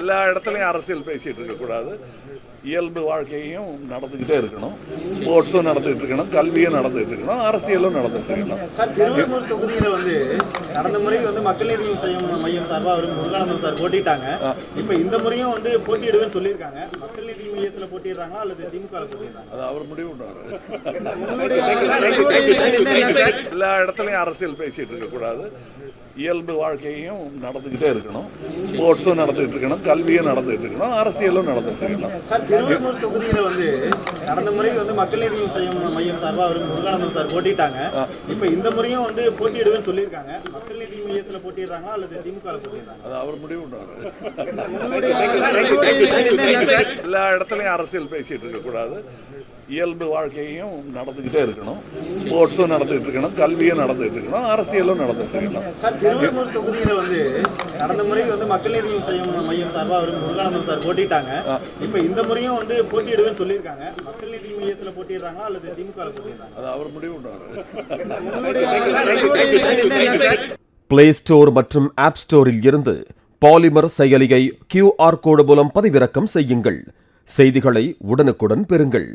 எல்லா இடத்துலையும் அரசியல் பேசிட்டு இருக்கக்கூடாது. இயல்பு வாழ்க்கையும் நடந்துக்கிட்டே இருக்கணும், ஸ்போர்ட்ஸும் நடந்துகிட்டு இருக்கணும், கல்வியும் நடந்துகிட்டு இருக்கணும், அரசியலும் நடந்துகிட்டு இருக்கணும். சார், திருவள்ளூர் தொகுதியில் கடந்த முறை மக்கள் நீதி மையம் சார்பாக அவர் முருகானந்தம் சார் போட்டிட்டாங்க. இப்போ இந்த முறையும் போட்டியிடுவேன்னு சொல்லியிருக்காங்க. மக்கள் நீதி மையத்தில் போட்டிடுறாங்களா அல்லது திமுக போட்டிடுறாங்க? அது அவர் முடிவு பண்ணுவார். எல்லா இடத்துலையும் அரசியல் பேசிட்டு இருக்கக்கூடாது. இயல்பு வாழ்க்கையும் நடந்துக்கிட்டே இருக்கணும், ஸ்போர்ட்ஸும் நடந்துகிட்டு இருக்கணும், கல்வியும் நடந்துகிட்டு இருக்கணும், அரசியலும் நடந்துகிட்டு இருக்கணும். சார், திருவள்ளூர் தொகுதியில் கடந்த முறை மக்கள் நீதி மையம் சார்பாக அவர் முருகானந்தம் சார் போட்டிட்டாங்க. இப்போ இந்த முறையும் போட்டியிடுவேன்னு சொல்லியிருக்காங்க. மக்கள் நீதி மையத்தில் போட்டிடுறாங்களா அல்லது திமுக போட்டிடுறாங்க? அது அவர் முடிவு பண்ணுவார். எல்லா இடத்துலையும் அரசியல் பேசிட்டு இருக்கக்கூடாது. இயல்பு வாழ்க்கையும் நடந்துக்கிட்டே இருக்கணும், ஸ்போர்ட்ஸும் நடந்துகிட்டு இருக்கணும், கல்வியும் நடந்துகிட்டு இருக்கணும், அரசியலும் நடந்துகிட்டு இருக்கணும். சார், திருவள்ளூர் தொகுதியில் கடந்த முறை மக்கள் நீதி மையம் சார்பாக அவர் முருகானந்தம் சார் போட்டிட்டாங்க. இப்போ இந்த முறையும் போட்டியிடுவேன்னு சொல்லியிருக்காங்க. மக்கள் நீதி மையத்தில் போட்டிடுறாங்களா அல்லது திமுக போட்டிடுறாங்க? அது அவர் முடிவு பண்ணுவார். பிளே ஸ்டோர் மற்றும் ஆப் ஸ்டோரில் இருந்து பாலிமர் செயலியை QR கோடு மூலம் பதிவிறக்கம் செய்யுங்கள். செய்திகளை உடனுக்குடன் பெறுங்கள்.